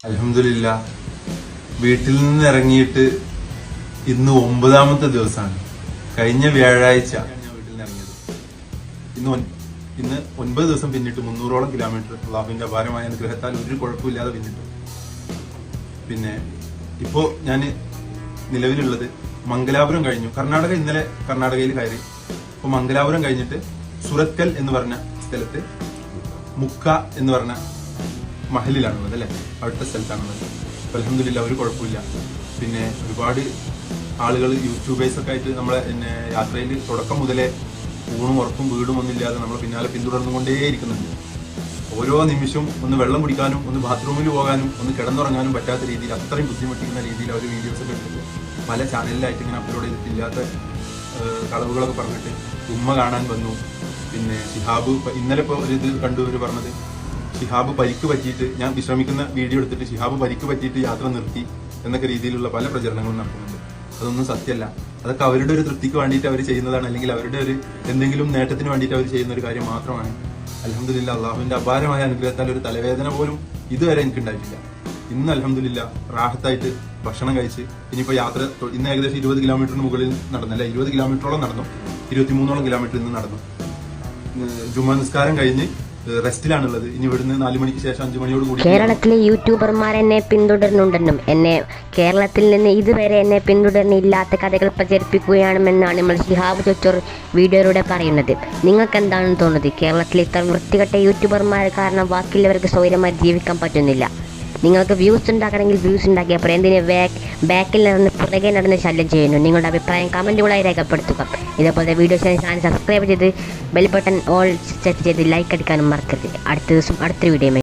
അൽഹംദുലില്ലാ വീട്ടിൽ നിന്ന് ഇറങ്ങിയിട്ട് ഇന്ന് 9ാമത്തെ ദിവസമാണ്. കഴിഞ്ഞ വ്യാഴാഴ്ച ഞാൻ വീട്ടിൽ നിന്ന് ഇറങ്ങിയത്. ഇന്ന് 9 ദിവസം പിന്നിട്ട് 300ഓളം കിലോമീറ്റർ അള്ളാഹുവിന്റെ അപാരമായ അനുഗ്രഹത്താൽ ഒരു കുഴപ്പമില്ലാതെ പിന്നിട്ടു. പിന്നെ ഇപ്പോ ഞാൻ നിലവിലുള്ളത് മംഗലാപുരം കഴിഞ്ഞു. ഇന്നലെ കർണാടകയിൽ കയറി. ഇപ്പൊ മംഗലാപുരം കഴിഞ്ഞിട്ട് സുറത്കൽ എന്ന് പറഞ്ഞ സ്ഥലത്ത് മുക്ക എന്ന് പറഞ്ഞ മഹലിലാണുള്ളത് അല്ലെ, അവിടുത്തെ സ്ഥലത്താണുള്ളത്. അൽഹംദുലില്ലാ ഒരു കുഴപ്പമില്ല. പിന്നെ ഒരുപാട് ആളുകൾ യൂട്യൂബേഴ്സ് ഒക്കെ ആയിട്ട് നമ്മളെ യാത്രയിൽ തുടക്കം മുതലേ ഊണും ഉറപ്പും വീടും ഒന്നുമില്ലാതെ നമ്മളെ പിന്നാലെ പിന്തുടർന്നുകൊണ്ടേയിരിക്കുന്നുണ്ട്. ഓരോ നിമിഷവും ഒന്ന് വെള്ളം കുടിക്കാനും ഒന്ന് ബാത്റൂമിൽ പോകാനും ഒന്ന് കിടന്നുറങ്ങാനും പറ്റാത്ത രീതിയിൽ അത്രയും ബുദ്ധിമുട്ടിക്കുന്ന രീതിയിൽ അവർ വീഡിയോസ് ഒക്കെ എടുത്തിട്ട് പല ചാനലിലായിട്ട് ഇങ്ങനെ അപ്ലോഡ് ചെയ്തിട്ടില്ലാത്ത കളവുകളൊക്കെ പറഞ്ഞിട്ട് ഉമ്മ കാണാൻ വന്നു. പിന്നെ ഷിഹാബ് ഇന്നലെ ഇപ്പോൾ ഒരു ഇത് കണ്ടു, അവർ പറഞ്ഞത് ഷിഹാബ് പരിക്ക് പറ്റിയിട്ട് ഞാൻ വിശ്രമിക്കുന്ന വീഡിയോ എടുത്തിട്ട് ഷിഹാബ് പരിക്ക് പറ്റിയിട്ട് യാത്ര നിർത്തി എന്നൊക്കെ രീതിയിലുള്ള പല പ്രചരണങ്ങളും നടക്കുന്നുണ്ട്. അതൊന്നും സത്യമല്ല. അതൊക്കെ അവരുടെ ഒരു തൃപ്തിക്ക് വേണ്ടിയിട്ട് അവർ ചെയ്യുന്നതാണ്, അല്ലെങ്കിൽ അവരുടെ ഒരു എന്തെങ്കിലും നേട്ടത്തിന് വേണ്ടിയിട്ട് അവർ ചെയ്യുന്ന ഒരു കാര്യം മാത്രമാണ്. അൽഹംദുലില്ലാ അള്ളാഹുവിന്റെ അപാരമായ അനുഗ്രഹത്താൽ ഒരു തലവേദന പോലും ഇതുവരെ എനിക്ക് ഉണ്ടായിട്ടില്ല. ഇന്ന് അൽഹംദുലില്ലാ റാഹത്തായിട്ട് ഭക്ഷണം കഴിച്ച് ഇനിയിപ്പോ യാത്ര ഇന്ന് ഏകദേശം 20 കിലോമീറ്ററിന് മുകളിൽ നടന്നല്ല, 20 കിലോമീറ്ററോളം നടന്നു. 23ഓളം കിലോമീറ്റർ ഇന്ന് നടന്നു. ജുമാ നിസ്കാരം കഴിഞ്ഞ് റെസ്റ്റിലാണുള്ളത്. ഇനി ഇവിടുന്ന് 4 മണിക്ക് ശേഷം 5 മണിയോട് കൂടി കേരളത്തിലെ യൂട്യൂബർമാർ എന്നെ പിന്തുടരുന്നുണ്ടെന്നും കേരളത്തിൽ നിന്ന് ഇതുവരെ എന്നെ പിന്തുടർന്നില്ലാത്ത കഥകൾ പ്രചരിപ്പിക്കുകയാണെന്നാണ് നമ്മൾ ഷിഹാബ് ചൊച്ചോർ വീഡിയോയിലൂടെ പറയുന്നത്. നിങ്ങൾക്ക് എന്താണെന്ന് തോന്നുന്നത്? കേരളത്തിൽ ഇത്ര വൃത്തികെട്ട യൂട്യൂബർമാർ കാരണം ബാക്കിയുള്ളവർക്ക് സ്വൈര്യമായി ജീവിക്കാൻ പറ്റുന്നില്ല. നിങ്ങൾക്ക് വ്യൂസ് ഉണ്ടാക്കണമെങ്കിൽ വ്യൂസ് ഉണ്ടാക്കിയപ്പോൾ എന്തിന് ബാക്കിൽ നടന്ന് പുറകെ നടന്ന് ശല്യം ചെയ്യുന്നു? നിങ്ങളുടെ അഭിപ്രായം കമൻറ്റുകളായി രേഖപ്പെടുത്തുക. ഇതേപോലെ വീഡിയോസ് ചാനൽ സബ്സ്ക്രൈബ് ചെയ്ത് ബെൽ ബട്ടൺ ഓൾ സെറ്റ് ചെയ്ത് ലൈക്ക് അടിക്കാനും മറക്കരുത്. അടുത്ത ദിവസം അടുത്തൊരു വീഡിയോ